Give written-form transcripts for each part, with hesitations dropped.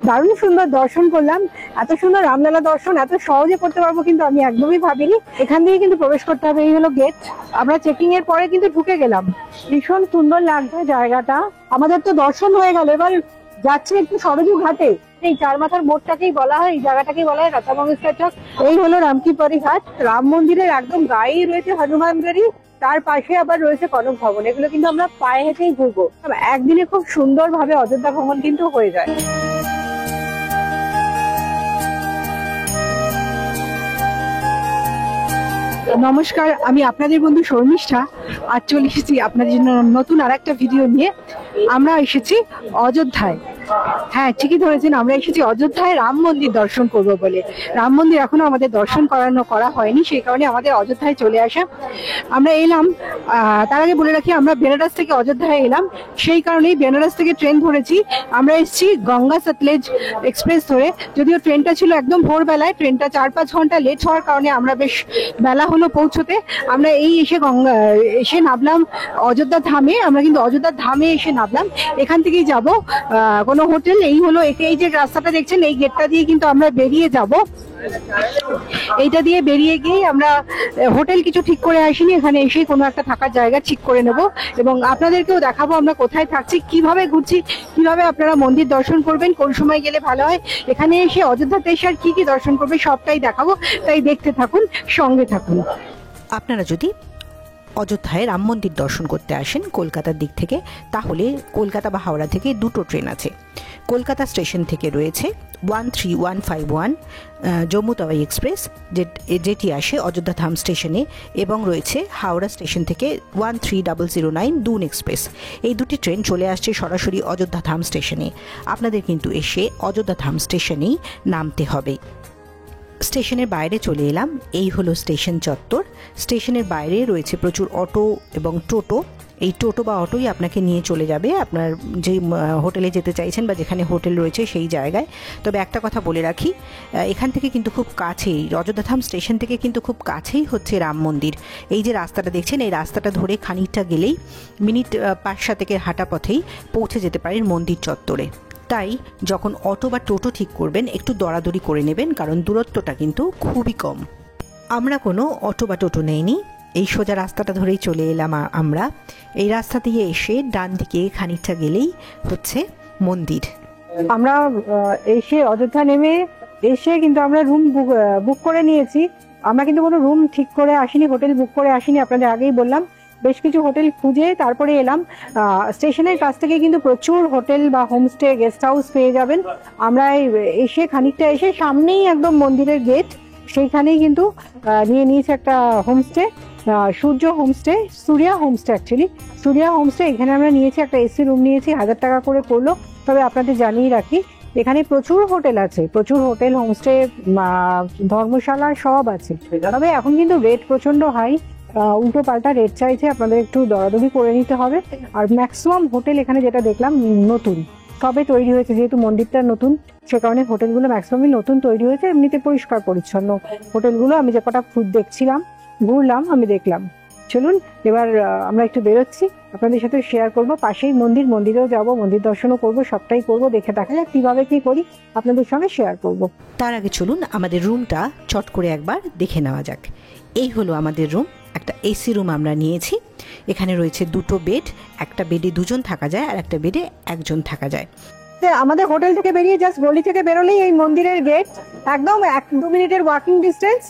দারুণ সুন্দর দর্শন করলাম। এত সুন্দর রামলালা দর্শন এত সহজে করতে পারবো কিন্তু আমি একদমই ভাবিনি। এখান থেকে কিন্তু প্রবেশ করতে হবে, এই হলো গেট। আমরা চেকিং এর পরে কিন্তু ঢুকে গেলাম। ভীষণ সুন্দর লাগছে জায়গাটা। আমাদের তো দর্শন হয়ে গেল, এবার যাচ্ছে একটু সরজু ঘাটে। এই চার মাথার মোড়টাকেই বলা হয়, এই জায়গাটাকেই বলা হয় লতা মঙ্গেশকর চক। এই হলো রামকিপরি ঘাট। রাম মন্দিরের একদম গায়েই রয়েছে হনুমানগড়ি, তার পাশে আবার রয়েছে কনক ভবন। এগুলো কিন্তু আমরা পায়ে হেঁটেই ঘুরবো। একদিনে খুব সুন্দর ভাবে অযোধ্যা ভ্রমণ কিন্তু হয়ে যায়। নমস্কার, আমি আপনাদের বন্ধু শর্মিষ্ঠা। আর চলে এসেছি আপনাদের জন্য নতুন আর একটা ভিডিও নিয়ে। আমরা এসেছি অযোধ্যায়। হ্যাঁ, ঠিকই ধরেছেন, আমরা এসেছি অযোধ্যায় রাম মন্দির দর্শন করব বলে। রাম মন্দির এখনো আমাদের দর্শন করা হয়নি, সেই কারণে আমাদের অযোধ্যায় চলে আসা। আমরা এলাম, তার আগে বলে রাখি আমরা বেনারস থেকে অযোধ্যায় এলাম, সেই কারণেই বেনারস থেকে ট্রেন ধরেছি। আমরা এসেছি গঙ্গা সতলেজ এক্সপ্রেস ধরে। যদিও ট্রেনটা ছিল একদম ভোরবেলায়, ট্রেনটা 4-5 ঘন্টা লেট হওয়ার কারণে আমরা বেশ বেলা হলো পৌঁছতে। আমরা এসে নামলাম অযোধ্যা ধামে। আমরা কিন্তু অযোধ্যা ধামে এসে নামলাম। এখান থেকেই যাব কোনো হোটেল। এই হলো এই যে রাস্তাটা দেখছেন, এই গেটটা দিয়ে কিন্তু আমরা বেরিয়ে যাব। এইটা দিয়ে বেরিয়ে গিয়ে আমরা হোটেল কিছু ঠিক করে আসিনি, এখানে এসে কোনো একটা থাকার জায়গা ঠিক করে নেব এবং আপনাদেরকেও দেখাবো আমরা কোথায় থাকছি, কিভাবে ঘুরছি, কিভাবে আপনারা মন্দির দর্শন করবেন, কোন সময় গেলে ভালো হয়, এখানে এসে অযোধ্যাতে এসে আর কি কি দর্শন করবে সবটাই দেখাবো। তাই দেখতে থাকুন, সঙ্গে থাকুন। আপনারা যদি অযোধ্যায় রাম মন্দির দর্শন করতে আসেন কলকাতার দিক থেকে, তাহলে কলকাতা বা হাওড়া থেকে দুটো ট্রেন আছে। কলকাতা স্টেশন থেকে রয়েছে 13151 জম্মু তাওয়াই এক্সপ্রেস, যেটি আসে অযোধ্যা ধাম স্টেশনে, এবং রয়েছে হাওড়া স্টেশন থেকে 13009 দুন এক্সপ্রেস। এই দুটি ট্রেন চলে আসছে সরাসরি অযোধ্যা ধাম স্টেশনে। আপনাদের কিন্তু এসে অযোধ্যা ধাম স্টেশনেই নামতে হবে। স্টেশনের বাইরে চলে এলাম, এই হলো স্টেশন চত্বর। স্টেশনের বাইরে রয়েছে প্রচুর অটো এবং টোটো। এই টোটো বা অটোই আপনাকে নিয়ে চলে যাবে আপনার যে হোটেলে যেতে চাইছেন বা যেখানে হোটেল রয়েছে সেই জায়গায়। তবে একটা কথা বলে রাখি, এখান থেকে কিন্তু খুব কাছেই, অযোধ্যা ধাম স্টেশন থেকে কিন্তু খুব কাছেই হচ্ছে রাম মন্দির। এই যে রাস্তাটা দেখছেন, এই রাস্তাটা ধরে খানিকটা গেলেই মিনিট 5-7 হাঁটা পথেই পৌঁছে যেতে পারেন মন্দির চত্বরে। তাই যখন অটো বা টোটো ঠিক করবেন একটু দরাদরি করে নেবেন, কারণ দূরত্বটা কিন্তু খুবই কম। আমরা কোনো অটো বা টোটো নেইনি, এই সোজা রাস্তাটা ধরেই চলে এলাম আমরা। এই রাস্তা দিয়ে এসে ডান দিকে খানিকটা গেলেই হচ্ছে মন্দির। আমরা এসে অযোধ্যা নেমে এসে কিন্তু আমরা রুম বুক করে নিয়েছি। আমরা কিন্তু কোনো রুম ঠিক করে আসিনি, হোটেল বুক করে আসিনি, আপনাদের আগেই বললাম। বেশ কিছু হোটেল খুঁজে তারপরে এলাম। স্টেশনের কাছ থেকে কিন্তু প্রচুর হোটেল বা হোমস্টে, গেস্ট হাউস পেয়ে যাবেন। আমরা এসে খানিকটা এসে সামনেই একদম মন্দিরের গেট, সেইখানেই কিন্তু নিয়ে নিয়েছে একটা হোমস্টে, সূর্য হোমস্টে, সূর্যা হোমস্টে অ্যাকচুয়ালি, সূর্যা হোমস্টে। এখানে আমরা নিয়েছি একটা এসি রুম নিয়েছি, 1000 টাকা করে পড়লো। তবে আপনাদের জানিয়ে রাখি এখানে প্রচুর হোটেল আছে, প্রচুর হোটেল, হোমস্টে, ধর্মশালা সব আছে। তবে এখন কিন্তু রেট প্রচন্ড হাই, উল্টো পাল্টা রেট চাইছে, আপনাদের একটু দরাদরি করে নিতে হবে। আর ম্যাক্সিমাম হোটেল এখানে যেটা দেখলাম নতুন, সবে তৈরি হয়েছে, যেহেতু মন্দিরটা নতুন সে কারণে হোটেলগুলো ম্যাক্সিমামই নতুন তৈরি হয়েছে। এমনিতে পরিষ্কার পরিচ্ছন্ন হোটেলগুলো। আমি যে কটা দেখছিলাম, ঘুরলাম, আমি দেখলাম। চলুন এবার আমরা একটু বেরোচ্ছি, আপনাদের সাথে শেয়ার করব। পাশেই মন্দির, মন্দিরেও যাব, মন্দির দর্শনও করব, সবটাই করব। দেখে দেখা যাক কিভাবে কি করি, আপনাদের সঙ্গে শেয়ার করব। তার আগে চলুন আমাদের রুমটা চট করে একবার দেখে নেওয়া যাক। এই হলো আমাদের রুম, একটা এসি রুম আমরা নিয়েছি। এখানে রয়েছে দুটো বেড, একটা বেডে 2 জন থাকা যায় আর একটা বেডে 1 জন থাকা যায়। আমাদের হোটেল থেকে বেরিয়ে জাস্ট গলি থেকে বেরোলেই এই মন্দিরের গেট, একদম 1-2 মিনিটের ওয়াকিং ডিস্টেন্স।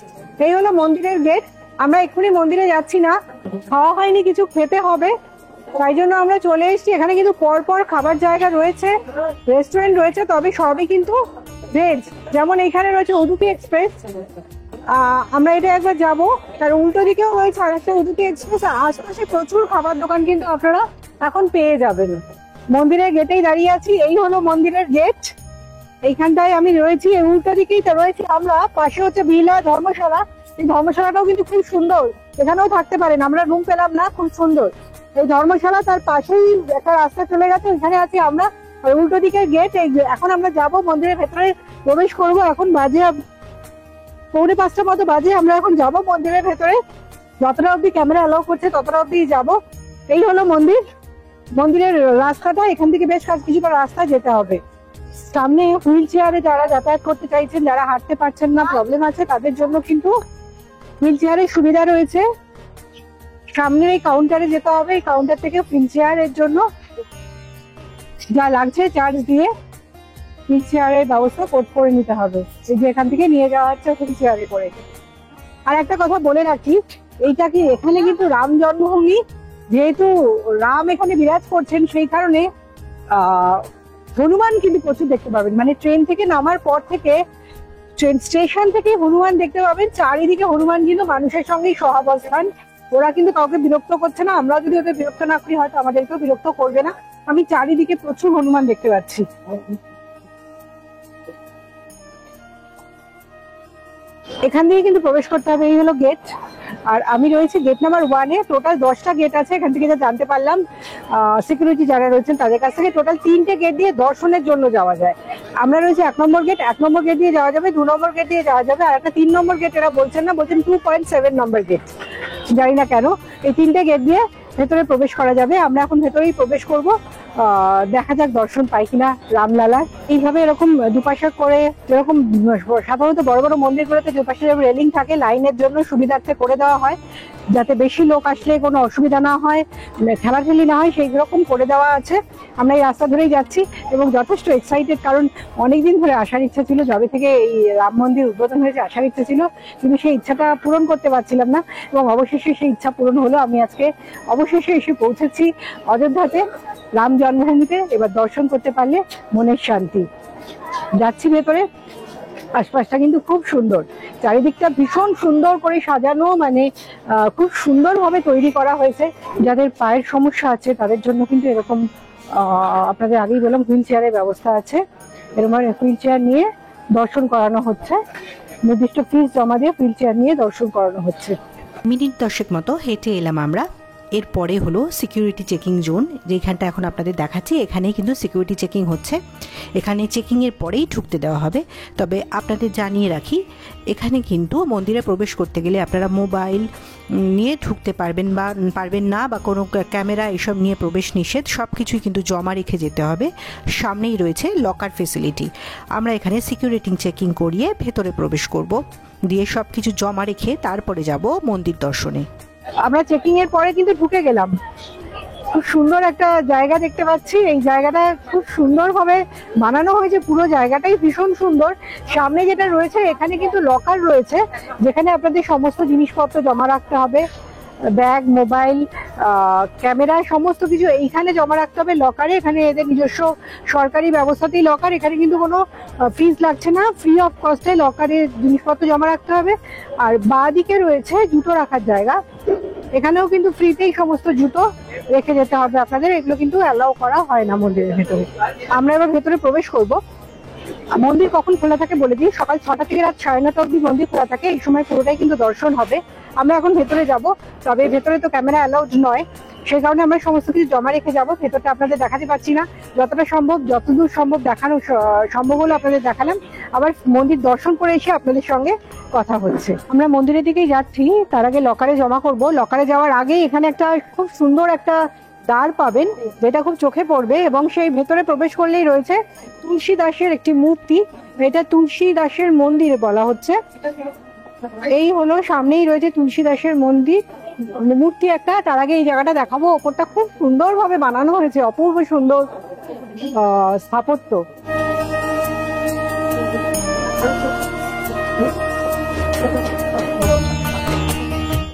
এই হলো মন্দিরের গেট। আমরা এক্ষুনি মন্দিরে যাচ্ছি না, খাওয়া হয়নি, কিছু খেতে হবে, তাই জন্য আমরা চলে এসেছি। এখানে কিন্তু পরপর খাবার জায়গা রয়েছে, রেস্টুরেন্ট রয়েছে, তবে সবই কিন্তু ভেজ। যেমন এখানে রয়েছে উডুপি এক্সপ্রেস, আমরা এটা একবার যাবো। তার উল্টো দিকেও রয়েছে আরেকটা উডুপি এক্সপ্রেস। আশপাশে প্রচুর খাবার দোকান কিন্তু আপনারা এখন পেয়ে যাবেন। মন্দিরের গেটেই দাঁড়িয়ে আছি, এই হলো মন্দিরের গেট। এইখানটায় আমি রয়েছি, এই উল্টো দিকেই তো রয়েছে আমরা। পাশে হচ্ছে বিলা ধর্মশালা, এই ধর্মশালাটাও কিন্তু খুব সুন্দর, এখানেও থাকতে পারেন। আমরা রুম পেলাম না, খুব সুন্দর এই ধর্মশালা। তার পাশেই একটা রাস্তা চলে গেছে, এখানে আছি আমরা। আর উল্টো দিকের গেট। এখন আমরা যাব মন্দিরের ভেতরে, প্রবেশ করব। এখন বাজে 4:45 মতো বাজে। আমরা এখন যাব মন্দিরের ভেতরে, যতটা অব্দি ক্যামেরা অ্যালাউ করছে ততটা অব্দি যাব। এই হলো মন্দির, মন্দিরের রাস্তাটা। এখান থেকে বেশ কিছুটা রাস্তা যেতে হবে। সামনে হুইল চেয়ারে যারা যাতায়াত করতে চাইছেন, যারা হাঁটতে পারছেন না, প্রবলেম আছে, তাদের জন্য কিন্তু হুইল চেয়ারের সুবিধা রয়েছে। সামনে এই কাউন্টারে যেতে হবে, এই কাউন্টার থেকে হুইল চেয়ারের জন্য যা লাগছে চার্জ দিয়ে হুইল চেয়ারের ব্যবস্থা করে নিতে হবে। এই যে এখান থেকে নিয়ে যাওয়া হচ্ছে হুইল চেয়ারে করে। আর একটা কথা বলে রাখি, এইটা কি এখানে কিন্তু রাম জন্মভূমি, যেহেতু রাম এখানে বিরাজ করছেন সেই কারণে হনুমান কিন্তু প্রচুর দেখতে পাবেন। মানে ট্রেন থেকে নামার পর থেকে, ট্রেন স্টেশন থেকে হনুমান দেখতে পাবেন। চারিদিকে হনুমান কিন্তু মানুষের সঙ্গেই সহাবস্থান। ওরা কিন্তু কাউকে বিরক্ত করছে না। আমরা যদি ওদের বিরক্ত না করি হয়তো আমাদেরকেও বিরক্ত করবে না। আমি চারিদিকে প্রচুর হনুমান দেখতে পাচ্ছি। এখান দিয়ে কিন্তু প্রবেশ করতে হবে। এই হলো গেট, আর আমি রয়েছি গেট নাম্বার 1-এ। টোটাল 10টা গেট আছে এখান থেকে, যা জানতে পারলাম সিকিউরিটি যারা রয়েছেন তাদের কাছ থেকে। টোটাল 3টে গেট দিয়ে দর্শনের জন্য যাওয়া যায়। আমরা রয়েছি 1 নম্বর গেট। 1 নম্বর গেট দিয়ে যাওয়া যাবে, 2 নম্বর গেট দিয়ে যাওয়া যাবে, আর একটা 3 নম্বর গেট এরা বলছেন না, বলছেন 2.7 নম্বর গেট। জানি না কেন। এই 3টে গেট দিয়ে ভেতরে প্রবেশ করা যাবে। আমরা এখন ভেতরেই প্রবেশ করব। দেখা যাক দর্শন পাই কিনা রামলালা। এইভাবে এরকম দুপাশে করে, যেরকম সাধারণত বড় বড় মন্দিরগুলোতে দুপাশে রেলিং থাকে, লাইনের জন্য সুবিধার্থে করে দেওয়া হয়, যাতে বেশি লোক আসলে কোনো অসুবিধা না হয়, ঠেলাঠেলি না হয়, সেই রকম করে দেওয়া আছে। আমরা এই রাস্তা ধরেই যাচ্ছি এবং যথেষ্ট এক্সাইটেড, কারণ অনেকদিন ধরে আসার ইচ্ছা ছিল। যবে থেকে এই রাম মন্দির উদ্বোধন হয়েছে আসার ইচ্ছা ছিল, কিন্তু সেই ইচ্ছাটা পূরণ করতে পারছিলাম না, এবং অবশেষে সেই ইচ্ছা পূরণ হলো। আমি আজকে অবশেষে এসে পৌঁছেছি অযোধ্যাতে, রাম জন্মভূমিতে। এবার দর্শন করতে পারলে মনের শান্তি। যাচ্ছি ভেতরে। আশপাশটা কিন্তু খুব সুন্দর, চারিদিকটা ভীষণ সুন্দর করে সাজানো, মানে খুব সুন্দরভাবে তৈরি করা হয়েছে। যাদের পায়ের সমস্যা আছে তাদের জন্য কিন্তু এরকম আপনাদের আগেই বললাম হুইল চেয়ারের ব্যবস্থা আছে। এরকম হুইল চেয়ার নিয়ে দর্শন করানো হচ্ছে, নির্দিষ্ট ফিস জমা দিয়ে হুইল চেয়ার নিয়ে দর্শন করানো হচ্ছে। মিনিট 10 মতো হেঁটে এলাম আমরা। এরপরে হলো সিকিউরিটি চেকিং জোন, যেখানটা এখন আপনাদের দেখাচ্ছি। এখানে কিন্তু সিকিউরিটি চেকিং হচ্ছে। এখানে চেকিংয়ের পরেই ঢুকতে দেওয়া হবে। তবে আপনাদের জানিয়ে রাখি, এখানে কিন্তু মন্দিরে প্রবেশ করতে গেলে আপনারা মোবাইল নিয়ে ঢুকতে পারবেন না, বা কোনো ক্যামেরা এসব নিয়ে প্রবেশ নিষেধ। সব কিছুই কিন্তু জমা রেখে যেতে হবে। সামনেই রয়েছে লকার ফেসিলিটি। আমরা এখানে সিকিউরিটি চেকিং করিয়ে ভেতরে প্রবেশ করব, দিয়ে সব কিছু জমা রেখে তারপরে যাব মন্দির দর্শনে। আমরা চেকিং এর পরে কিন্তু ঢুকে গেলাম। খুব সুন্দর একটা জায়গা দেখতে পাচ্ছি। এই জায়গাটা খুব সুন্দরভাবে বানানো হয়েছে, পুরো জায়গাটাই ভীষণ সুন্দর। সামনে যেটা রয়েছে এখানে কিন্তু লকার রয়েছে, যেখানে আপনাদের সমস্ত জিনিসপত্র জমা রাখতে হবে। ব্যাগ, মোবাইল, ক্যামেরা, সমস্ত কিছু এইখানে জমা রাখতে হবে লকারে। এখানে এদের নিজস্ব সরকারি ব্যবস্থাতেই লকার। এখানে কিন্তু কোনো ফিস লাগছে না, ফ্রি অফ কস্টে লকারে জিনিসপত্র জমা রাখতে হবে। আর বাঁ দিকে রয়েছে জুতো রাখার জায়গা। এখানেও কিন্তু ফ্রিতেই সমস্ত জুতো রেখে যেতে হবে আপনাদের। এগুলো কিন্তু অ্যালাউ করা হয় না মন্দিরের ভেতরে। আমরা এবার ভেতরে প্রবেশ করব। মন্দির কখন খোলা থাকে বলে দিই, সকাল 6টা থেকে রাত 9:30 অবধি মন্দির খোলা থাকে। এই সময় পুরোটাই কিন্তু দর্শন হবে। আমরা এখন ভেতরে যাব, তবে ভেতরে তো ক্যামেরা অ্যালাউড নয়, সেই কারণে আমরা সমস্ত কিছু জমা রেখে যাব। ভেতরটা আপনাদের দেখাতে পারছি না, যতটা সম্ভব, যতদূর সম্ভব দেখানো সম্ভব হলো আপনাদের দেখালাম। আবার মন্দির দর্শন করে এসে আপনাদের সঙ্গে কথা হচ্ছে। আমরা মন্দিরের দিকেই যাচ্ছি, তার আগে লকারে জমা করব। লকারে যাওয়ার আগে এখানে একটা খুব সুন্দর একটা দ্বার পাবেন, যেটা খুব চোখে পড়বে, এবং সেই ভেতরে প্রবেশ করলেই রয়েছে তুলসী দাসের একটি মূর্তি। এটা তুলসী দাসের মন্দির বলা হচ্ছে। এই হলো, সামনেই রয়েছে তুলসী দাসের মন্দির, মূর্তি একটা। তার আগে এই জায়গাটা দেখাবো। ওপরটা খুব সুন্দরভাবে বানানো হয়েছে, অপূর্ব সুন্দর স্থাপত্য।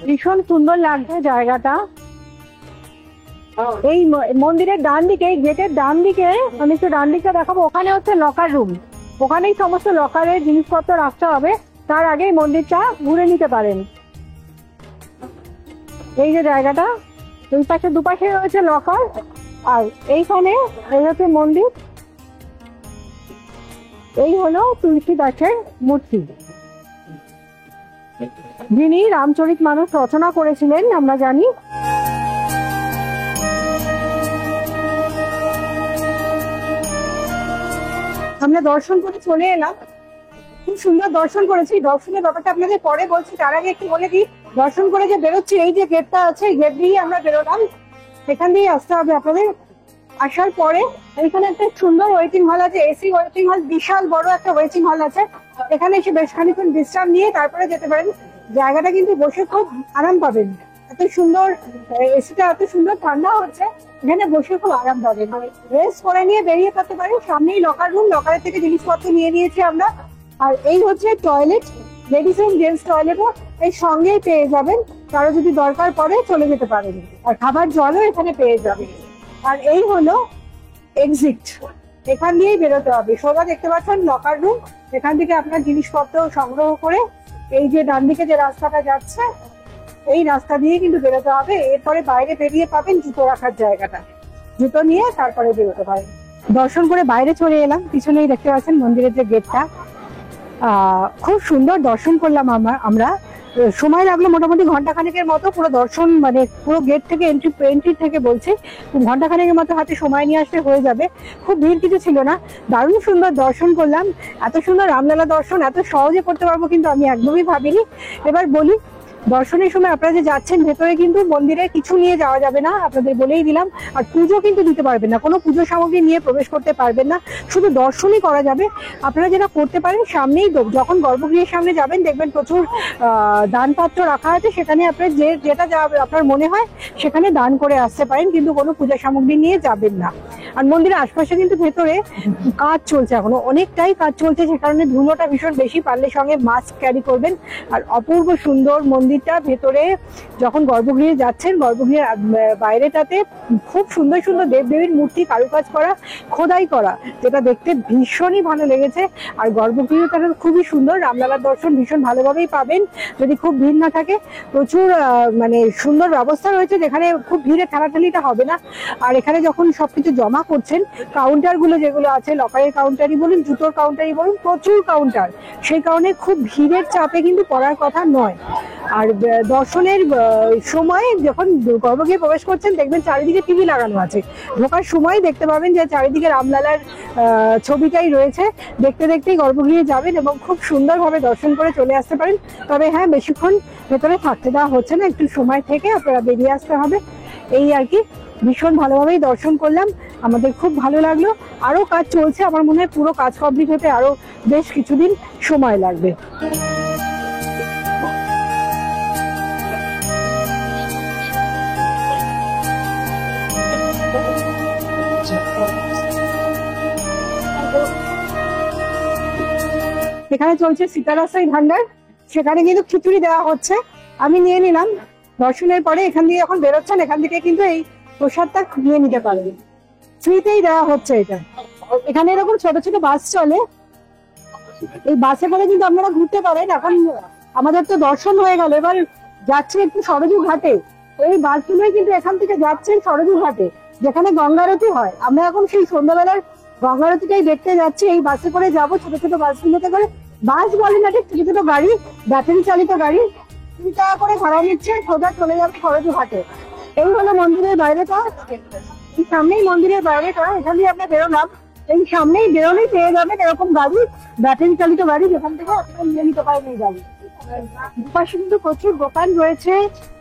ভীষণ সুন্দর লাগছে জায়গাটা। এই মন্দিরের ডান দিকে, গেটের ডান দিকে, আমি একটু ডান দিকটা দেখাবো, ওখানে হচ্ছে লকার রুম। ওখানেই সমস্ত লকারের জিনিসপত্র রাখতে হবে। তার আগেই মন্দিরটা ঘুরে নিতে পারেন। এই যে জায়গাটা, দুই পাশে দুপাশে রয়েছে লকার, আর এইখানে এই হচ্ছে মন্দির। এই হলো তুলসী দাসের মূর্তি, যিনি রামচরিতমানস রচনা করেছিলেন আমরা জানি। আমরা দর্শন করে চলে এলাম, খুব সুন্দর দর্শন করেছি। দর্শনের ব্যাপারটা আপনাদের পরে বলছি, তার আগে একটু বলে দিই। দর্শন করে যে বেরোচ্ছি, এই যে গেটটা আছে, এই গেট দিয়ে আমরা বেরোলাম। এখান দিয়ে আসতে হবে আপনাদের। আসার পরে এখানে একটা সুন্দর ওয়েটিং হল আছে, এসি ওয়েটিং হল, বিশাল বড় একটা ওয়েটিং হল আছে। এখানে এসে বেশ খানিক্ষণ বিশ্রাম নিয়ে তারপরে যেতে পারেন। জায়গাটা কিন্তু বসে খুব আরাম পাবেন, এত সুন্দর এসিটা, এত সুন্দর ঠান্ডা হচ্ছে, এখানে বসে খুব আরাম পাবেন। রেস্ট করে নিয়ে বেরিয়ে পড়তে পারেন। সামনেই লকার রুম, লকারের থেকে জিনিসপত্র নিয়ে নিয়েছি আমরা। আর এই হচ্ছে টয়লেট, লেডিস এন্ড জেন্টস টয়লেটও এই সঙ্গেই পেয়ে যাবেন, কারো যদি দরকার পড়ে চলে যেতে পারেন। আর খাবার জলও এখানে পেয়ে যাবেন। আর এই হলো এক্সিট, এখান দিয়েই বেরোতে হবে। সোজা দেখতে পাচ্ছেন লকার রুম, এখান থেকে আপনার জিনিসপত্র সংগ্রহ করে এই যে ডান দিকে যে রাস্তাটা যাচ্ছে এই রাস্তা দিয়ে কিন্তু বেরোতে হবে। এরপরে বাইরে বেরিয়ে পাবেন জুতো রাখার জায়গাটা, জুতো নিয়ে তারপরে বেরোতে পারেন। দর্শন করে বাইরে চলে এলাম, পিছনেই দেখতে পাচ্ছেন মন্দিরের যে গেটটা। খুব সুন্দর দর্শন করলাম আমরা। সময় লাগলো মোটামুটি ঘন্টাখানেকের মতো, পুরো দর্শন মানে পুরো গেট থেকে এন্ট্রি থেকে বলছি ঘন্টাখানেকের মতো হাতে সময় নিয়ে আসলে হয়ে যাবে। খুব ভিড় কিছু ছিল না, দারুণ সুন্দর দর্শন করলাম। এত সুন্দর রামলালা দর্শন এত সহজে করতে পারবো কিন্তু আমি একদমই ভাবিনি। এবার বলি, দর্শনের সময় আপনারা যে যাচ্ছেন ভেতরে কিন্তু মন্দিরে কিছু নিয়ে যাওয়া যাবে না, আপনাদের বলেই দিলাম। আর পুজো কিন্তু দিতে পারবেন না, কোনো পুজো সামগ্রী নিয়ে প্রবেশ করতে পারবেন না, শুধু দর্শনই করা যাবে। আপনারা যেটা করতে পারেন, সামনেই যখন গর্ভগৃহের সামনে যাবেন দেখবেন প্রচুর দানপাত্র রাখা আছে, সেখানে আপনার যেটা আপনার মনে হয় সেখানে দান করে আসতে পারেন, কিন্তু কোনো পূজা সামগ্রী নিয়ে যাবেন না। আর মন্দিরের আশপাশে কিন্তু ভেতরে কাজ চলছে, এখনো অনেকটাই কাজ চলছে, সে কারণে ধুলোটা ভীষণ বেশি, পারলে সঙ্গে মাস্ক ক্যারি করবেন। আর অপূর্ব সুন্দর মন্দিরটা, ভেতরে যখন গর্ভগৃহে যাচ্ছেন গর্ভগৃহের বাইরেটাতে খুব সুন্দর সুন্দর দেবদেবীর মূর্তি কারুকাজ করা, খোদাই করা, যেটা দেখতে ভীষণই ভালো লেগেছে। আর গর্ভগৃহটা খুবই সুন্দর, রামলালার দর্শন ভীষণ ভালোভাবেই পাবেন যদি খুব ভিড় না থাকে। প্রচুর মানে সুন্দর ব্যবস্থা রয়েছে, যেখানে খুব ভিড়ে ঠেলাঠেলিটা হবে না। আর এখানে যখন সবকিছু জমা করছেন, কাউন্টার গুলো যেগুলো আছে, লকারের কাউন্টারই বলুন, জুতোর কাউন্টারই বলুন, প্রচুর কাউন্টার, সেই কারণে খুব ভিড়ের চাপে কিন্তু পড়ার কথা নয়। আর দর্শনের সময় যখন গর্ভগৃহে প্রবেশ করছেন দেখবেন চারিদিকে টিভি লাগানো আছে, ঢোকার সময় দেখতে পাবেন যে চারিদিকে রামলালার ছবিটাই রয়েছে। দেখতে দেখতেই গর্ভগৃহে যাবেন এবং খুব সুন্দরভাবে দর্শন করে চলে আসতে পারেন। তবে হ্যাঁ, বেশিক্ষণ ভেতরে থাকতে দেওয়া হচ্ছে না, একটু সময় থেকে আপনারা বেরিয়ে আসতে হবে, এই আর কি। ভীষণ ভালোভাবেই দর্শন করলাম, আমাদের খুব ভালো লাগলো। আরো কাজ চলছে, আমার মনে হয় পুরো কাজ কমপ্লিট হতে আরো বেশ কিছুদিন সময় লাগবে। এখানে চলছে সীতারাসাই ভান্ডার, সেখানে কিন্তু খিচুড়ি দেওয়া হচ্ছে, আমি নিয়ে নিলাম। দর্শনের পরে এখান দিয়ে যখন বেরোচ্ছেন এখান থেকে কিন্তু এই প্রসাদটা নিয়ে নিতে পারবেন, ফ্রিতেই দেওয়া হচ্ছে এটা। এখানে এরকম ছোট ছোট বাস চলে, এই বাসে করে কিন্তু আপনারা ঘুরতে পারেন। এখন আমাদের তো দর্শন হয়ে গেল, এবার যাচ্ছে একটু সরজু ঘাটে, এই বাসগুলোই কিন্তু এখান থেকে যাচ্ছেন সরজু ঘাটে, যেখানে গঙ্গারতি হয়। আমরা এখন সেই সন্ধ্যাবেলার গঙ্গারতিটাই দেখতে যাচ্ছি, এই বাসে করে যাবো, ছোট ছোট বাসগুলোতে করে। বাস বলে না, ঠিক ছোট ছোট গাড়ি, ব্যাটারি চালিত গাড়ি, 3 টাকা করে ভাড়া নিচ্ছে, সোজা চলে যাবে সরজু ঘাটে। এই হলো মন্দিরের বাইরেটা, এই সামনেই মন্দিরের বাইরেটা, এখান দিয়ে আমরা বেরোলাম। এই সামনেই বেরোলেই পেয়ে যাবেন এরকম গাড়ি, ব্যাটারি চালিত গাড়ি, যেখান থেকে আপনারা নিয়ে নিতে পারেন এই গাড়ি। দুপাশে কিন্তু প্রচুর দোকান রয়েছে,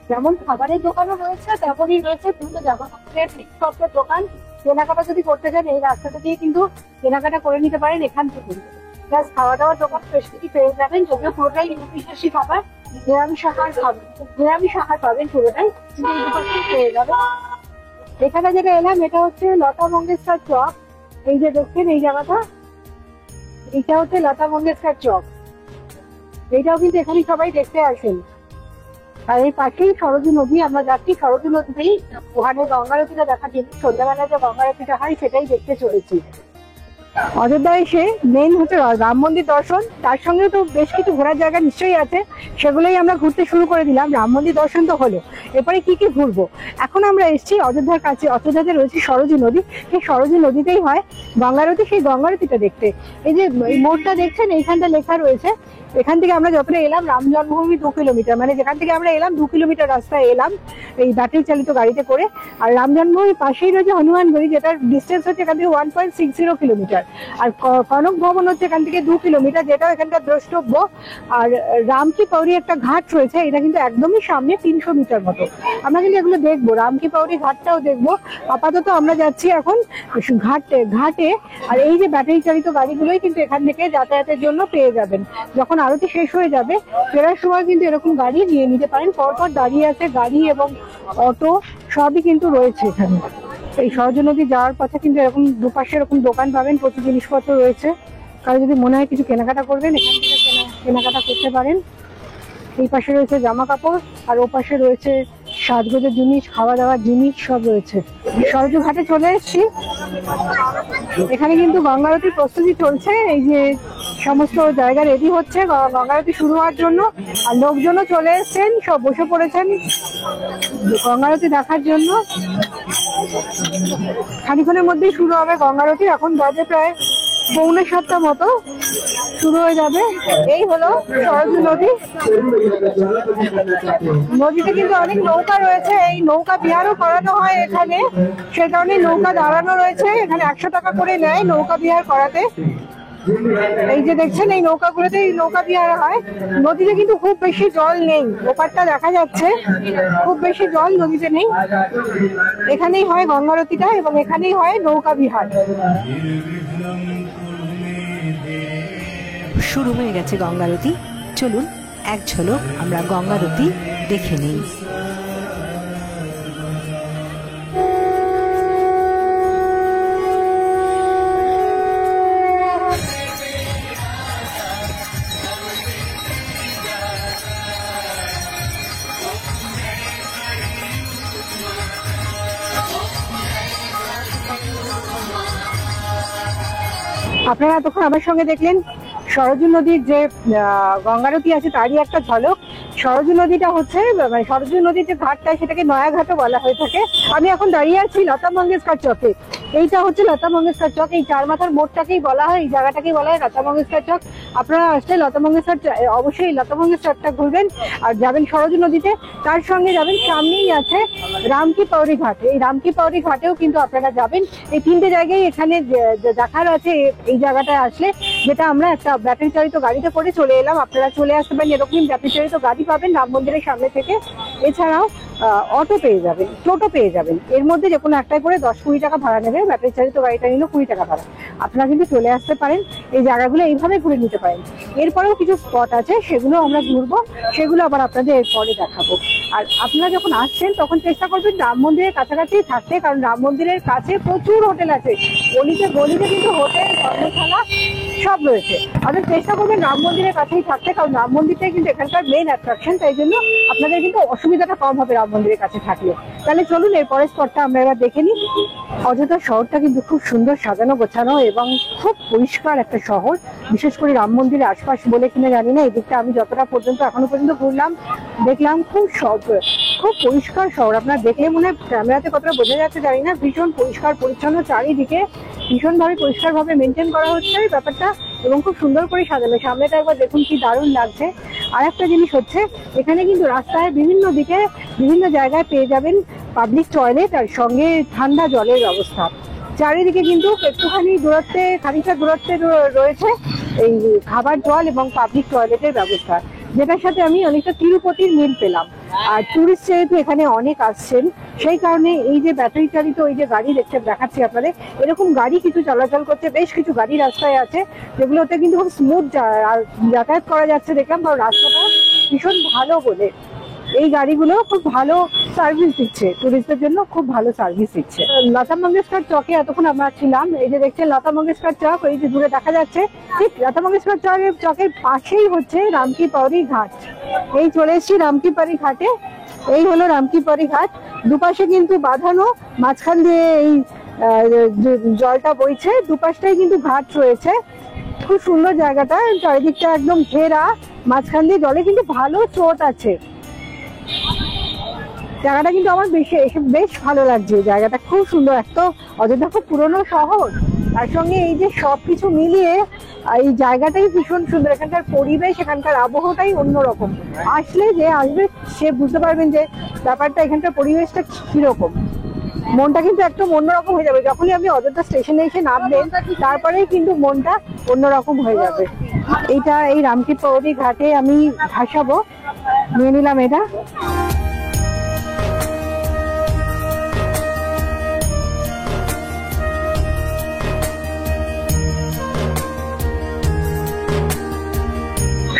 যেমন খাবারের দোকানও রয়েছে, তেমনই রয়েছে বিভিন্ন জামাকাপড়ের জিনিসপত্রের দোকান। কেনাকাটা যদি করতে চান এই রাস্তাটা দিয়ে কিন্তু কেনাকাটা করে নিতে পারেন এখান থেকে। প্লাস খাওয়া দাওয়ার দোকান বেশ কিছু পেয়ে যাবেন, যদিও পুরোটাই নিরামিষাশী খাবার, নিরামিষ আহার পাবেন পুরোটাই, কিন্তু এই দুপাশে পেয়ে যাবেন। এখানে যেটা এলাম এটা হচ্ছে লতা মঙ্গেশকর চক, এই যে দেখছেন এই জায়গাটা, এটা হচ্ছে লতা মঙ্গেশকর চক, এইটাও কিন্তু এখানে সবাই দেখতে আসেন। আর এই পাশেই সরজু নদী, আমরা যাচ্ছি সরজু নদীতেই, ওখানে গঙ্গারতিটা দেখার জন্য সন্ধ্যাবেলা যে গঙ্গারতিটা হয় সেটাই দেখতে চলেছি। অযোধ্যা এসে মেন হচ্ছে রাম মন্দির দর্শন, তার সঙ্গে তো বেশ কিছু ঘোরার জায়গা নিশ্চয়ই আছে, সেগুলোই আমরা ঘুরতে শুরু করে দিলাম। রাম মন্দির দর্শন তো হলো, এরপরে কি কি ঘুরবো? এখন আমরা এসেছি অযোধ্যার কাছে, অযোধ্যাতে রয়েছে সরজু নদী, সেই সরজু নদীতেই হয় গঙ্গারতি, সেই গঙ্গারতিটা দেখতে। এই যে মোড়টা দেখছেন, এইখানটা লেখা রয়েছে, এখান থেকে আমরা যতটা এলাম রাম জন্মভূমি 2 কিলোমিটার, মানে যেখান থেকে আমরা এলাম 2 কিলোমিটার রাস্তায় এলাম এই ব্যাটারি চালিত গাড়িতে করে। আর রাম জন্মভূমির পাশেই রয়েছে হনুমানগড়ি, যেটার ডিস্টেন্স হচ্ছে এখান থেকে 1.60 কিলোমিটার। আর কনক ভবন হচ্ছে এখান থেকে 2 কিলোমিটার, যেটাও এখানকার দ্রষ্টব্য। আর রামকি পৌরি একটা ঘাট রয়েছে, এটা কিন্তু একদমই সামনে 300 মিটার মতো। মতো। আমরা কিন্তু এগুলো দেখবো, রামকি পাউরি ঘাটটাও দেখবো। আপাতত আমরা যাচ্ছি এখন ঘাটে। আর এই যে ব্যাটারি চালিত গাড়িগুলোই কিন্তু এখান থেকে যাতায়াতের জন্য পেয়ে যাবেন। যখন আরতি শেষ হয়ে যাবে ফেরার সময় কিন্তু এরকম গাড়ি নিয়ে নিতে পারেন। পরপর দাঁড়িয়ে আছে গাড়ি এবং অটো, সবই কিন্তু রয়েছে এখানে। এই সরজ নদী যাওয়ার পথে কিন্তু এরকম দুপাশে এরকম দোকান পাবেন, প্রচুর জিনিসপত্র রয়েছে। কারো যদি মনে হয় কিছু কেনাকাটা করবেন এখান থেকে কেনাকাটা করতে পারেন। এই পাশে রয়েছে জামা কাপড় আর ও পাশে রয়েছে সাজগোজের জিনিস, খাওয়া দাওয়ার জিনিস সব রয়েছে। সরজু ঘাটে চলে এসেছি। এখানে কিন্তু গঙ্গা আরতির প্রস্তুতি চলছে। এই যে সমস্ত জায়গা রেডি হচ্ছে গঙ্গা আরতি শুরু হওয়ার জন্য। আর লোকজনও চলে এসেছেন, সব বসে পড়েছেন গঙ্গা আরতি দেখার জন্য। খানিক্ষণের মধ্যেই শুরু হবে গঙ্গা আরতি। এখন বাজে প্রায় 6:45 মতো, শুরু হয়ে যাবে। এই হলো সরজু নদী। নদীতে কিন্তু অনেক নৌকা রয়েছে, এই নৌকা বিহারও করানো হয় এখানে, সে কারণে নৌকা দাঁড়ানো রয়েছে। এখানে 100 টাকা করে নেয় নৌকা বিহার করাতে। এই যে দেখছেন এই নৌকাগুলোতে নৌকা বিহার হয়। নদীতে কিন্তু খুব বেশি জল নেই, ওপারটা দেখা যাচ্ছে, খুব বেশি জল নদীতে নেই। এখানেই হয় গঙ্গা আরতিটা এবং এখানেই হয় নৌকা বিহার। শুরু হয়ে গেছে গঙ্গা আরতি। চলুন এক ঝলক আমরা গঙ্গা আরতি দেখে নিই। আপনারা এতক্ষণ আমার সঙ্গে দেখলেন সরজু নদীর যে গঙ্গা আরতি আছে তারই একটা ঝলক। সরজু নদীটা হচ্ছে মানে সরজু নদীর যে ঘাটটা সেটাকে নয়াঘাটও বলা হয়ে থাকে। আমি এখন দাঁড়িয়ে আছি লতা মঙ্গেশকর চকে। এইটা হচ্ছে লতা মঙ্গেশকর চক। এই 4 মাথার মোড়টাকেই বলা হয়, এই জায়গাটাকেই বলা হয় লতা মঙ্গেশকর চক। আপনারা আসলে লতা মঙ্গেশকর অবশ্যই লতা মঙ্গেশকরটা ঘুরবেন আর যাবেন সরজু নদীতে। তার সঙ্গে যাবেন সামনেই আছে রামকি পাউরি ঘাট। এই রামকি পাউরি ঘাটেও কিন্তু আপনারা যাবেন। এই 3টে জায়গায় এখানে দেখার আছে এই জায়গাটায় আসলে, যেটা আমরা একটা ব্যাটারি চালিত গাড়িতে করে চলে এলাম। আপনারা চলে আসতে পারেন, এরকম ব্যাটারি চালিত গাড়ি পাবেন রাম মন্দিরের সামনে থেকে। এছাড়াও অটো পেয়ে যাবেন, টোটো পেয়ে যাবেন। এর মধ্যে যে কোনো একটাই করে 10-20 টাকা ভাড়া নেবে। ব্যাটারি চালিত গাড়িটা নিল 20 টাকা ভাড়া। আপনারা কিন্তু চলে আসতে পারেন, এই জায়গাগুলো এইভাবে ঘুরে নিতে পারেন। এরপরেও কিছু স্পট আছে, সেগুলো আমরা ঘুরবো, সেগুলো আবার আপনাদের এরপরে দেখাবো। আর আপনারা যখন আসছেন তখন চেষ্টা করবেন রাম মন্দিরের কাছাকাছি থাকতে, কারণ রাম মন্দিরের কাছে প্রচুর হোটেল আছে। গলিতে গলিতে কিন্তু হোটেল, ধর্মশালা সব রয়েছে। আপনারা চেষ্টা করবেন রাম মন্দিরের কাছেই থাকতে, কারণ রাম মন্দিরটাই কিন্তু এখানকার মেইন অ্যাট্রাকশন। তাই জন্য আপনাদের কিন্তু অসুবিধাটা কম হবে রাম মন্দিরের কাছে থাকলে। তাহলে চলুন এর পরের স্পটটা আমরা এবার দেখে নিই। অযোধ্যা শহরটা কিন্তু খুব সুন্দর সাজানো গোছানো এবং খুব পরিষ্কার একটা শহর। বিশেষ করে রাম মন্দিরের আশপাশ বলে কিনা জানি না, এই দিকটা আমি যতটা পর্যন্ত এখনো পর্যন্ত ঘুরলাম দেখলাম খুব পরিষ্কার শহর। আপনারা দেখলে মনে হয় ক্যামেরাতে কতটা বোঝা যাচ্ছে জানি না, ভীষণ পরিষ্কার পরিচ্ছন্ন, চারিদিকে ভীষণভাবে পরিষ্কারভাবে মেনটেন করা হচ্ছে ব্যাপারটা এবং খুব সুন্দর করে সাজানো। সামনেটা একবার দেখুন কি দারুণ লাগছে। আর একটা জিনিস হচ্ছে এখানে কিন্তু রাস্তায় বিভিন্ন দিকে বিভিন্ন জায়গায় পেয়ে যাবেন পাবলিক টয়লেট আর সঙ্গে ঠান্ডা জলের ব্যবস্থা। চারিদিকে কিন্তু একটুখানি দূরত্বে, খানিকটা দূরত্বে রয়েছে এই খাবার জল এবং পাবলিক টয়লেটের ব্যবস্থা, যেটার সাথে আমি অনেকটা তিরুপতির মিল পেলাম। আর টুরিস্ট যেহেতু এখানে অনেক আসছেন, সেই কারণে এই যে ব্যাটারি চালিত ওই যে গাড়ি দেখাচ্ছি আপনাদের, এরকম গাড়ি কিছু চলাচল করছে। বেশ কিছু গাড়ি রাস্তায় আছে যেগুলোতে কিন্তু খুব স্মুথ যাতায়াত করা যাচ্ছে দেখলাম, কারণ রাস্তাটা ভীষণ ভালো বলে এই গাড়িগুলো খুব ভালো সার্ভিস দিচ্ছে, টুরিস্টদের জন্য খুব ভালো সার্ভিস দিচ্ছে। লতা মঙ্গেশকর চকে এতক্ষণ আমরা ছিলাম। এই যে দেখছেন লতা মঙ্গেশকর চক, এই যে দূরে দেখা যাচ্ছে, ঠিক লতা মঙ্গেশকর চকের পাশেই হচ্ছে রামকি পাউরি ঘাট। এই চলে এসেছি রামকি পাউরি ঘাটে। এই হলো রামকি পাউরি ঘাট। দুপাশে কিন্তু বাঁধানো, মাঝখান দিয়ে এই জলটা বইছে, দুপাশটাই কিন্তু ঘাট রয়েছে। খুব সুন্দর জায়গাটা, চারিদিকটা একদম ঘেরা, মাঝখান দিয়ে জলে কিন্তু ভালো স্রোত আছে। জায়গাটা কিন্তু আমার বেশ ভালো লাগছে। জায়গাটা খুব সুন্দর। একটা অযোধ্যা খুব পুরনো শহর, তার সঙ্গে এই যে সবকিছু মিলিয়ে এই জায়গাটাই ভীষণ সুন্দর। এখানকার পরিবেশ, এখানকার আবহাওয়াটাই অন্যরকম। আসলে যে আসবে সে বুঝতে পারবেন যে ব্যাপারটা, এখানকার পরিবেশটা কিরকম। মনটা কিন্তু একদম অন্যরকম হয়ে যাবে যখনই আপনি অযোধ্যা স্টেশনে এসে নামবেন, তারপরেই কিন্তু মনটা অন্যরকম হয়ে যাবে। এইটা এই রামকি পাউরি ঘাটে আমি ভাসাবো, নিয়ে নিলাম এটা।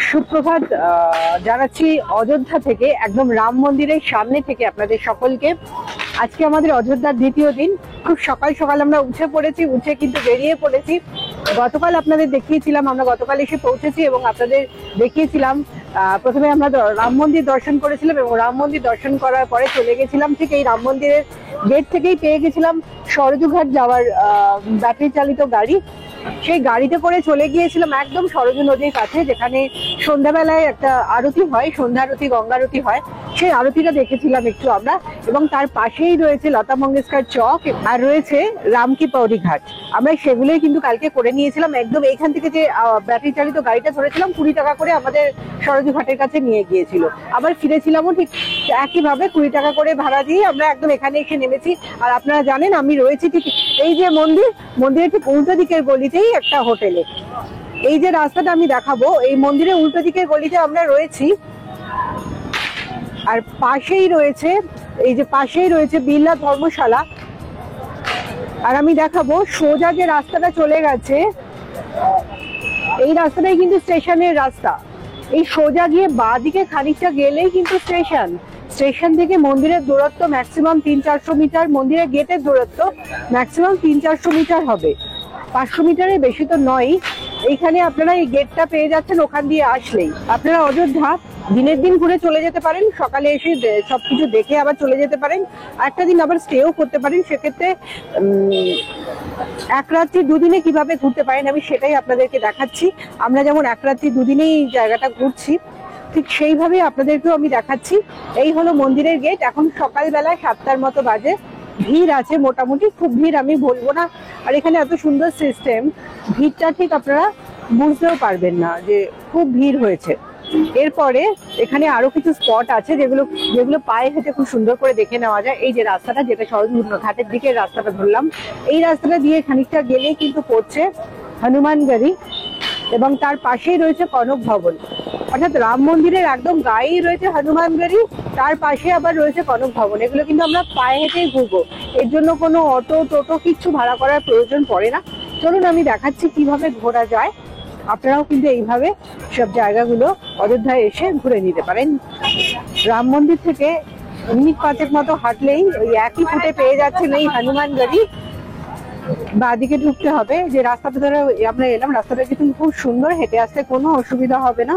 সুপ্রভাত জানাচ্ছি অযোধ্যা থেকে, একদম রাম মন্দিরের সামনে থেকে আপনাদের সকলকে। আজকে আমাদের অযোধ্যার দ্বিতীয় দিন। খুব সকাল সকাল আমরা উঠে পড়েছি, উঠে কিন্তু বেরিয়ে পড়েছি। গতকাল আপনাদের দেখিয়েছিলাম, আমরা গতকাল এসে পৌঁছেছি এবং আপনাদের দেখিয়েছিলাম। প্রথমে আমরা রাম মন্দির দর্শন করেছিলাম এবং রাম মন্দির দর্শন করার পরে চলে গেছিলাম, ঠিক এই রাম মন্দিরের গেট থেকেই পেয়ে গেছিলাম সরজুঘাট যাওয়ার ব্যাটারি চালিত গাড়ি। সেই গাড়িতে করে চলে গিয়েছিলাম একদম সরজু নদীর কাছে, যেখানে সন্ধ্যাবেলায় একটা আরতি হয়, সন্ধ্যা আরতি, গঙ্গা আরতি হয়। সেই আরতিটা দেখেছিলাম একটু আমরা, এবং তার পাশেই রয়েছে লতা মঙ্গেশকর চক আর রয়েছে রামকি পৌরি ঘাট। আমরা সেগুলোই কিন্তু কালকে করে নিয়েছিলাম। একদম এইখান থেকে যে ব্যাটারি চালিত গাড়িটা ধরেছিলাম 20 টাকা করে আমাদের সরজু ঘাটের কাছে নিয়ে গিয়েছিল। আবার ফিরেছিলামও ঠিক একইভাবে 20 টাকা করে ভাড়া দিয়ে আমরা একদম এখানে এসে নেমেছি। আর আপনারা জানেন আমি রয়েছি ঠিক এই যে মন্দিরের ঠিক উল্টো দিকের গলিতেই একটা হোটেলে। এই যে রাস্তাটা আমি দেখাবো, এই মন্দিরের উল্টো দিকের গলিতে আমরা রয়েছি। আর পাশেই রয়েছে বিড়লা ধর্মশালা। আর আমি দেখাবো সোজা যে রাস্তাটা চলে গেছে, এই রাস্তাটাই কিন্তু স্টেশনের রাস্তা। এই সোজা গিয়ে বাঁ দিকে খানিকটা গেলেই কিন্তু স্টেশন থেকে মন্দিরের দূরত্ব ম্যাক্সিমাম 300-400 মিটার। মন্দিরের গেটের দূরত্ব ম্যাক্সিমাম 300-400 মিটার হবে, 500 মিটারের বেশি তো নয়। এইখানে আপনারা এই গেটটা পেয়ে যাচ্ছেন। ওখান দিয়ে আসলেই আপনারা অযোধ্যা দিনের দিন ঘুরে চলে যেতে পারেন, সকালে এসে সবকিছু দেখে আবার চলে যেতে পারেন। একটা দিন আবার স্টেও করতে পারেন। সেক্ষেত্রে 1 রাত্রি 2 দিনে কিভাবে ঘুরতে পারেন আমি সেটাই আপনাদেরকে দেখাচ্ছি। আমরা যেমন 1 রাত্রি 2 দিনেই এই জায়গাটা ঘুরছি, ঠিক সেইভাবেই আপনাদেরকেও আমি দেখাচ্ছি। এই হলো মন্দিরের গেট। এখন সকালবেলা 7টার মতো বাজে। ভিড় আছে মোটামুটি, খুব ভিড় আমি বলবো না। আর এখানে এত সুন্দর সিস্টেম, ভিড়টা ঠিক আপনারা বুঝতেও পারবেন না যে খুব ভিড় হয়েছে। এরপরে এখানে আরো কিছু স্পট আছে যেগুলো পায়ে হেঁটে খুব সুন্দর করে দেখে নেওয়া যায়। এই যে রাস্তাটা, যেটা সরজু ঘাটের দিকে রাস্তাটা ধরলাম, এই রাস্তাটা দিয়ে খানিকটা গেলেই কিন্তু পড়ছে হনুমানগড়ি, এবং তার পাশেই রয়েছে কনক ভবন। অর্থাৎ রাম মন্দিরের একদম গায়েই রয়েছে হনুমানগড়ি, তার পাশে আবার রয়েছে কনক ভবন। এগুলো কিন্তু আমরা পায়ে হেঁটেই ঘুরবো, এর জন্য কোনো অটো টোটো কিচ্ছু ভাড়া করার প্রয়োজন পড়ে না। চলুন আমি দেখাচ্ছি কিভাবে ঘোরা যায়। আপনারাও কিন্তু এইভাবে সব জায়গাগুলো অযোধ্যায় এসে ঘুরে নিতে পারেন। রাম মন্দির থেকে মিনিট 5 মতো হাঁটলেই ওই একই ফুটে পেয়ে যাচ্ছেন এই হনুমানগড়ি। বাঁদিকে ঢুকতে হবে। যে রাস্তাটা ধরে আমরা এলাম, রাস্তাটা কিন্তু খুব সুন্দর, হেঁটে আসতে কোনো অসুবিধা হবে না।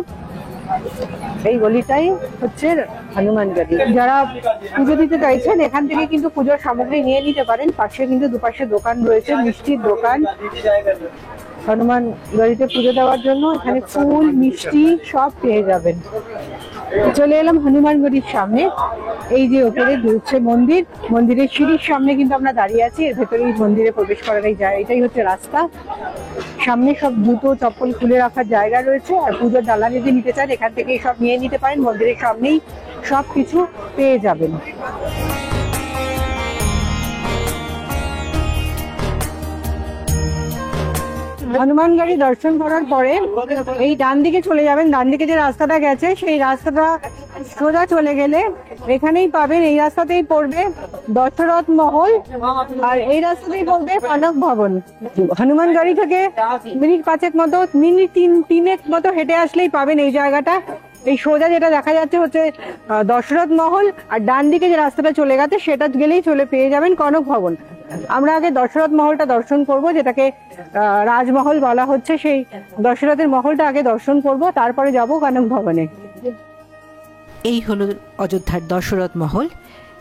এই গলিটাই হচ্ছে হনুমানগড়ি। যারা পুজো দিতে চাইছেন এখান থেকে কিন্তু পুজোর সামগ্রী নিয়ে নিতে পারেন। পাশে কিন্তু দুপাশে দোকান রয়েছে, মিষ্টির দোকান। হনুমান গড়িতে পুজো দেওয়ার জন্য এখানে ফুল মিষ্টি সব পেয়ে যাবেন। চলে এলাম হনুমান গড়ির সামনে। এই যে ওপরে ঢুকছে মন্দির, মন্দিরের সিঁড়ির সামনে কিন্তু আমরা দাঁড়িয়ে আছি। এর ভেতরে মন্দিরে প্রবেশ করার এটাই হচ্ছে রাস্তা। সামনে সব জুতো চপ্পল খুলে রাখার জায়গা রয়েছে। আর পুজোর ডালা যদি নিতে চান এখান থেকেই সব নিয়ে নিতে পারেন। মন্দিরের সামনেই সব কিছু পেয়ে যাবেন। হনুমানগড়ি দর্শন করার পরে এই ডান দিকে চলে যাবেন। ডান দিকে যে রাস্তাটা গেছে সেই রাস্তাটা সোজা চলে গেলে এখানেই পাবেন, এই রাস্তাতেই পড়বে দশরথ মহল, আর এই রাস্তাতেই পড়বে কনক ভবন। হনুমানগড়ি থেকে মিনিট 5 মতো, মিনিট 3 মতো হেঁটে আসলেই পাবেন এই জায়গাটা। এই সোজা যেটা দেখা যাচ্ছে হচ্ছে দশরথ মহল, আর ডান দিকে যে রাস্তাটা চলে গেছে সেটা গেলেই পেয়ে যাবেন কনক ভবন। আমরা আগে দশরথ মহলটা দর্শন করব, যেটাকে রাজমহল বলা হচ্ছে। সেই দশরথের মহলটা আগে দর্শন করব, তারপরে যাব কনক ভবনে। এই হলো অযোধ্যার দশরথ মহল।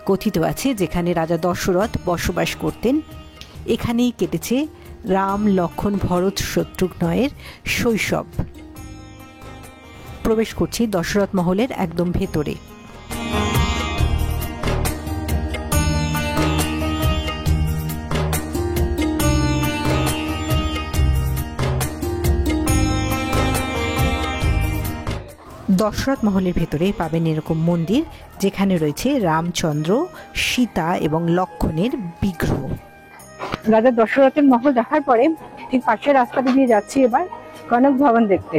কথিত আছে যেখানে রাজা দশরথ বসবাস করতেন। এখানেই কেটেছে রাম, লক্ষ্মণ, ভরত, শত্রুঘ্নের শৈশব। প্রবেশ করছি দশরথ মহলের একদম ভেতরে। দশরথ মহলের ভেতরে পাবেন এরকম মন্দির, যেখানে রয়েছে রামচন্দ্র, সীতা এবং লক্ষ্মণের বিগ্রহ। রাজা দশরথের মহল দেখার পরে ঠিক পাশের রাস্তাটা দিয়ে যাচ্ছি এবার কনক ভবন দেখতে।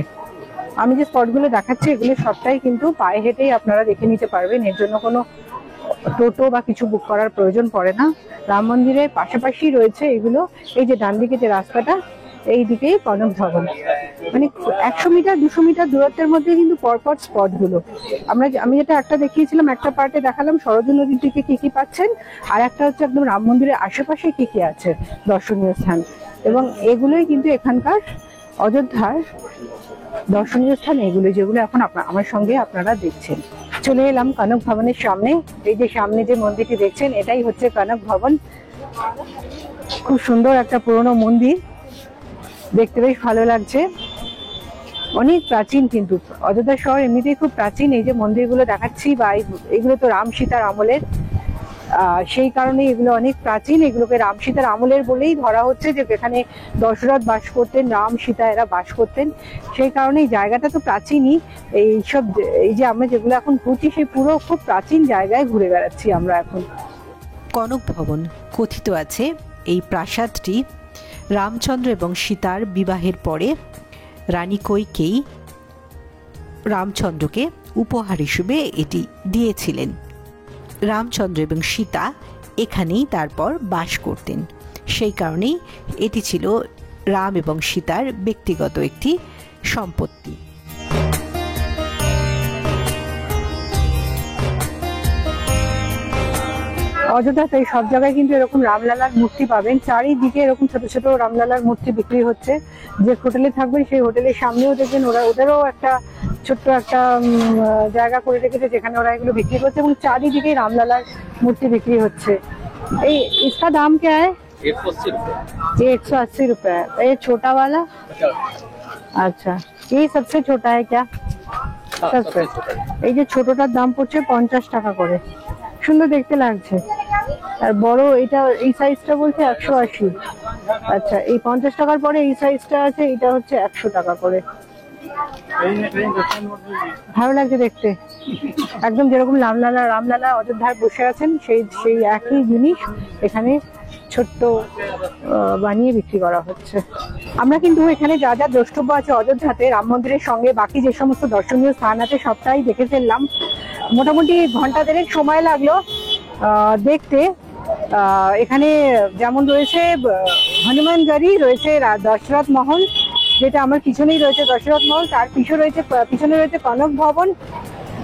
আমি যে স্পটগুলো দেখাচ্ছি এগুলো সবটাই কিন্তু পায়ে হেঁটেই আপনারা দেখে নিতে পারবেন। এর জন্য কোনো টোটো বা কিছু বুক করার প্রয়োজন পড়ে না। রাম মন্দিরের পাশাপাশি রয়েছে এগুলো। এই যে ডান দিকে যে রাস্তাটা, এইদিকেই কনক ভবন। মানে 100 মিটার 200 মিটার দূরত্বের মধ্যে কিন্তু পরপর স্পট গুলো। আমি যেটা একটা দেখিয়েছিলাম, একটা পার্টে দেখালাম সরজু নদীর দিকে কি কি পাচ্ছেন, আর একটা হচ্ছে একদম রাম মন্দিরের আশেপাশে কি কি আছে দর্শনীয় স্থান। এবং এগুলোই কিন্তু এখানকার অযোধ্যার দর্শনীয় স্থান, এগুলো যেগুলো এখন আমার সঙ্গে আপনারা দেখছেন। চলে এলাম কনক ভবনের সামনে। এই যে সামনে যে মন্দিরটি দেখছেন, এটাই হচ্ছে কনক ভবন। খুব সুন্দর একটা পুরনো মন্দির, দেখতে বেশ ভালো লাগছে। অনেক প্রাচীন, কিন্তু অযোধ্যা শহর এমনিতেই খুব প্রাচীন। এই যে মন্দিরগুলো দেখাচ্ছি, বা এগুলো তো রাম সীতার আমলের, সেই কারণে এগুলো অনেক প্রাচীন। এগুলোকে রাম সীতার আমলের বলেই ধরা হচ্ছে, যে এখানে দশরথ বাস করতেন, রাম সীতা এরা বাস করতেন। সেই কারণে এই জায়গাটা তো প্রাচীনই। এই যে আমরা যেগুলো এখন ঘুরছি, সেই পুরো খুব প্রাচীন জায়গায় ঘুরে বেড়াচ্ছি আমরা এখন। কনক ভবন কথিত আছে এই প্রাসাদটি রামচন্দ্র এবং সীতার বিবাহের পরে রানী কইকেয়ী রামচন্দ্রকে উপহার হিসেবে এটি দিয়েছিলেন। রামচন্দ্র এবং সীতা এখানেই তারপর বাস করতেন। সেই কারণেই এটি ছিল রাম এবং সীতার ব্যক্তিগত একটি সম্পত্তি। অযোধ্যাতে সব জায়গায় কিন্তু এরকম রামলালার মূর্তি পাবেন। চারিদিকে এরকম ছোট ছোট রামলালার মূর্তি বিক্রি হচ্ছে। যে হোটেলে থাকবেন সেই হোটেলের সামনেও দেখবেন ওদেরও একটা ছোট্ট একটা জায়গা করে রেখেছে, যেখানে ওরা এগুলো বিক্রি করছে, এবং চারিদিকে রামলালার মূর্তি বিক্রি হচ্ছে। এই इसका दाम क्या है? 180 रुपए। ये छोटा वाला? अच्छा, ये सबसे छोटा है क्या? এই যে ছোটটার দাম পড়ছে 50 টাকা করে। সুন্দর দেখতে লাগছে। আর বড় এটা এই সাইজটা বলছে 180। আচ্ছা, এই 50 টাকার পরে এই সাইজটা আছে, এটা হচ্ছে 100 টাকা করে। ভালো লাগছে দেখতে, একদম যেরকম রামলালা অযোধ্যায় বসে আছেন সেই একই জিনিস এখানে ছোট্ট বানিয়ে বিক্রি করা হচ্ছে। আমরা কিন্তু এখানে যা যা দ্রষ্টব্য আছে অযোধ্যাতে রাম মন্দিরের সঙ্গে বাকি যে সমস্ত দর্শনীয় স্থান আছে সবটাই দেখে ফেললাম। মোটামুটি ঘন্টা দেড়েক সময় লাগলো দেখতে। এখানে যেমন রয়েছে হনুমানগড়ি, রয়েছে দশরথ মহল, যেটা আমার পিছনেই রয়েছে দশরথ মহল, তার পিছনে রয়েছে কনক ভবন।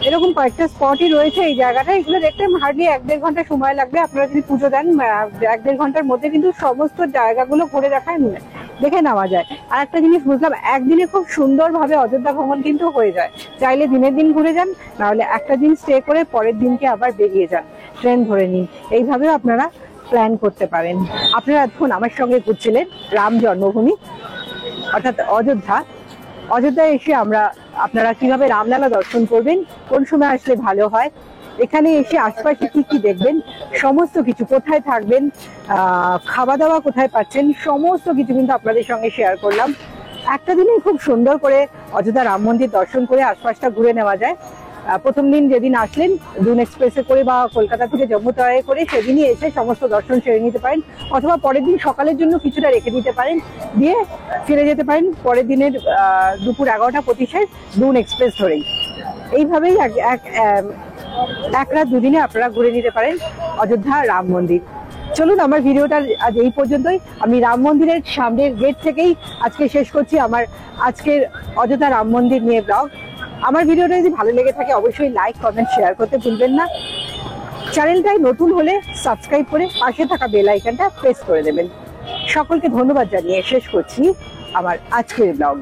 এরকম কয়েকটা স্পটই রয়েছে এই জায়গাটা। এগুলো দেখতে হার্ডলি 1-1.5 ঘন্টা সময় লাগবে। আপনারা যদি পুজো দেন 1-1.5 ঘন্টার মধ্যে কিন্তু সমস্ত জায়গাগুলো ঘুরে দেখে নেওয়া যায়। আর একটা জিনিস বুঝলাম, একদিনে খুব সুন্দরভাবে অযোধ্যা ভ্রমণ কিন্তু হয়ে যায়। চাইলে দিনের দিন ঘুরে যান, নাহলে একটা দিন স্টে করে পরের দিনকে আবার বেরিয়ে যান, ট্রেন ধরে নিন। এইভাবেও আপনারা প্ল্যান করতে পারেন। আপনারা এখন আমার সঙ্গে ঘুরছিলেন রাম জন্মভূমি অর্থাৎ অযোধ্যায় এসে আপনারা কিভাবে রামলালা দর্শন করবেন, কোন সময় আসলে ভালো হয়, এখানে এসে আশপাশে কি কি দেখবেন, সমস্ত কিছু, কোথায় থাকবেন, খাওয়া দাওয়া কোথায় পাচ্ছেন, সমস্ত কিছু কিন্তু আপনাদের সঙ্গে শেয়ার করলাম। একটা দিনে খুব সুন্দর করে অযোধ্যা রাম মন্দির দর্শন করে আশপাশটা ঘুরে নেওয়া যায়। প্রথম দিন যেদিন আসলেন দুন এক্সপ্রেসে করে বা কলকাতা থেকে জম্মু তাওয়ায় করে সেদিনই এসে সমস্ত দর্শন সেরে নিতে পারেন, অথবা পরের দিন সকালের জন্য কিছুটা রেখে দিতে পারেন, দিয়ে ফিরে যেতে পারেন পরের দিনের দুপুর 11টা 25 দুন এক্সপ্রেস ধরেই। এইভাবেই এক রাত দুদিনে আপনারা ঘুরে নিতে পারেন অযোধ্যা রাম মন্দির। চলুন, আমার ভিডিওটা আজ এই পর্যন্তই। আমি রাম মন্দিরের সামনের গেট থেকেই আজকে শেষ করছি আমার আজকের অযোধ্যা রাম মন্দির নিয়ে ব্লগ। আমার ভিডিওটা যদি ভালো লেগে থাকে অবশ্যই লাইক, কমেন্ট, শেয়ার করতে ভুলবেন না। চ্যানেলটাই নতুন হলে সাবস্ক্রাইব করে পাশে থাকা বেল আইকনটা প্রেস করে দেবেন। সকলকে ধন্যবাদ জানিয়ে শেষ করছি আমার আজকের ব্লগ।